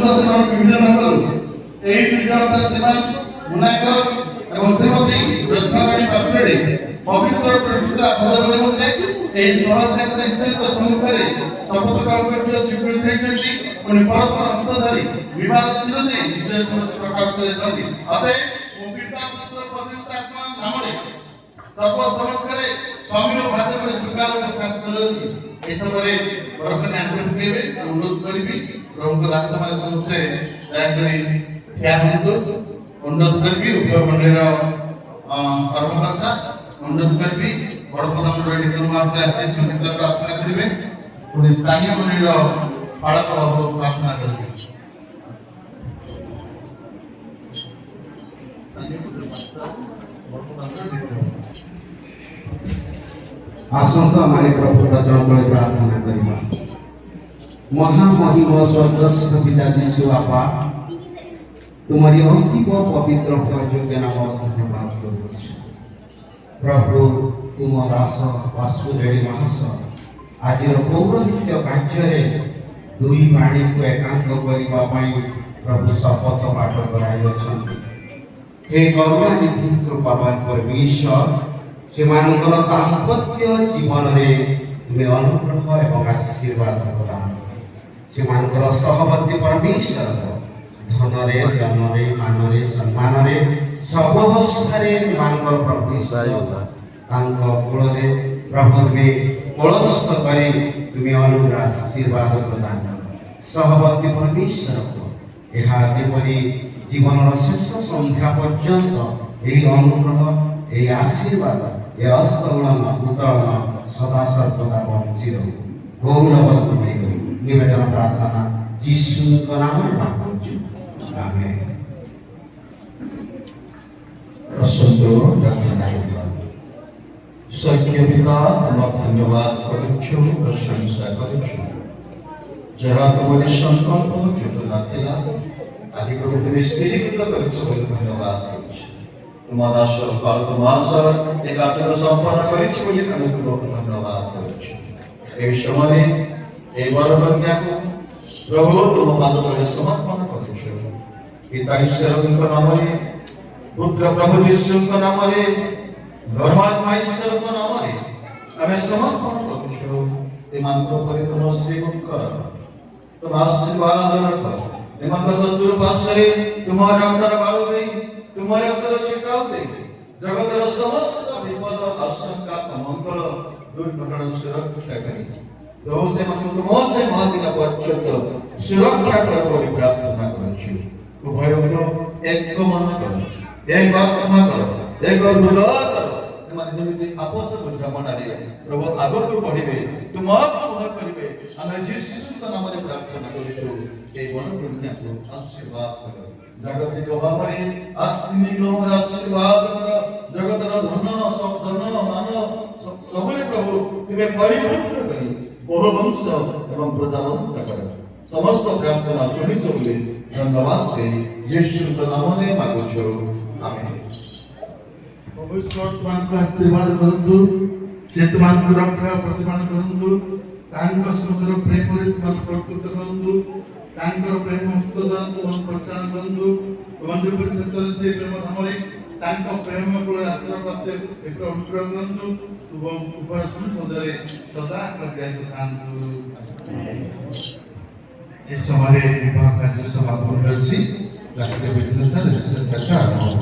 अनुशासन विभिन्न नंबर এই বিগ্রহটা শ্রীমান মুনাকর এবং শ্রীমতী রত্নারানী বাসুড়ে পবিত্র প্রতিষ্ঠিত আবদ্ধ মধ্যে এই সভাসেকতা ইসলামিক সম্মুখে শপথ গ্রহণ স্বীকৃতি ଦେଇଛନ୍ତି উনি পরস্পর হস্তধারী বিবাহ চিরদিন নিজের সম্মতি প্রকাশ করেছেন। অতএব ମୁଁ ପିତା ପୁତ୍ର ପବିତ୍ର ଆତ୍ମା ନାମରେ ସର୍ବ ସମକ୍ଷରେ ସ୍ୱାମୀ ଓ ଭାର୍ଯ୍ୟ ବୋଲି ସ୍ୱୀକାର ପ୍ରକାଶ କରୁଅଛି। এই ସମୟରେ ବରକନ୍ୟା ଆଙ୍ଗୁଠି ଦେବେ ଅନୁରୋଧ କରିବି ପ୍ରଭୁଙ୍କ ଦାସମାନେ ସମସ୍ତେ ଦୟାକରି ଠିଆ ହୁଅନ୍ତୁ। ଅନୁରୋଧ କରିବି ଉଭୟ ମଣ୍ଡଳୀର କର୍ମକର୍ତ୍ତା ଅନୁରୋଧ କରିବି ବଡ଼ପଦ ମଣ୍ଡଳୀ ନିକଟକୁ ଆସି ସଙ୍ଗୀତ ପ୍ରାର୍ଥନା କରିବେ। ପୁଣି ସ୍ଥାନୀୟ ମଣ୍ଡଳୀର ପାଳକ ବାବୁ ପ୍ରାର୍ଥନା କରିବେ। आसंत हमारे प्रभु चरण तले प्रार्थना करवा। महामहिम स्वर्गस्थ पिता जीशु आपा तुम्हारी अतीब पवित्र योग्य नाम धन्यवाद करूँ प्रभु। तुम दास वासुदेवी महास आज पौरोहित्य कार्य दुई प्राणी को एकांत करने प्रभु शपथ पाठ कराई। हे करुणानिधि कृपावान परमेश्वर से दाम्पत्य जीवन में तुम्हें अनुग्रह एवं आशीर्वाद प्रदान से सहवर्ती परमेश्वर धन जन मान सम्मान सब अवस्था प्रभु कूल प्रभु तुम्हें कलस्त कर तुम्हें अनुग्रह आशीर्वाद प्रदान सहवर्ती परमेश्वर को यह जेपरी जीवन शेष संध्या पर्यंत यही अनुग्रह यही आशीर्वाद ये अस्तोलन उत्तोलन सदा सर्वदा वंचित गौरव तुम्हें निवेदन प्रार्थना जीशु का नाम में मांगू आमेन। असंतो प्रार्थना सख्य पिता तुम धन्यवाद करुछु प्रशंसा करुछु जहाँ तुम्हारी संकल्प योजना थिला आदि को तुम स्थिरीकृत करुछु बोली धन्यवाद करुछु। तुम दास बालक मास एक आचरण संपन्न करिछि बोली आमे तुमको धन्यवाद करुछु। ए समय ए वर कन्या को प्रभु तुम पाद तले समर्पण करुछु। पिता ईश्वर नाम रे पुत्र प्रभु यीशु नाम रे धर्मात्मा ईश्वर नाम रे आमे समर्पण करुछु। एमानको परि तुम सेवक कर तुम आशीर्वाद रख एमानको चतुर्पार्श्वरे तुम रक्तर बाळु देई तुम रक्तर छिटाव देई जगतर समस्त विपद आशंका मंगल दुर्घटना सुरक्षा करी प्रभु से मन तुम से महादिन पर्यंत सुरक्षा कर बोली प्रार्थना करुछु। उभय को एक मन करो एक आत्मा करो एक हृदय करो एमाने जेमिति आपस बुझामणा रे प्रभु आगको बढ़िबे तुमको भय करिवे आमे यीशु के नाम रे प्रार्थना करिछु। ए वन कन्या को आशीर्वाद करो जगतिक भावरे आत्मिक आशीर्वाद करो जगतर धन मान सबरे प्रभु तुम्हें परिपूर्ण करी बहुवंश एवं प्रजावंत करो समस्त प्रार्थना सुनी चले धन्यवाद दे यीशु के नाम रे मांगुछु आमेन। भविष्य तुमको आशीर्वाद करंतु से तुमको रक्षा प्रतिमान करंतु तांको सुंदर प्रेम रे तुमको प्रस्तुत करंतु तांको प्रेम हस्तदान तुमको प्रचार करंतु तुमको विशेष से प्रेम हमरे तांको प्रेम को रास्ता प्रत्येक एक अनुग्रह करंतु तुम ऊपर सुंदर सदा कल्याण कांतु। इस समय विवाह कार्य समापन करछि राष्ट्रीय विद्यालय से चर्चा आरंभ।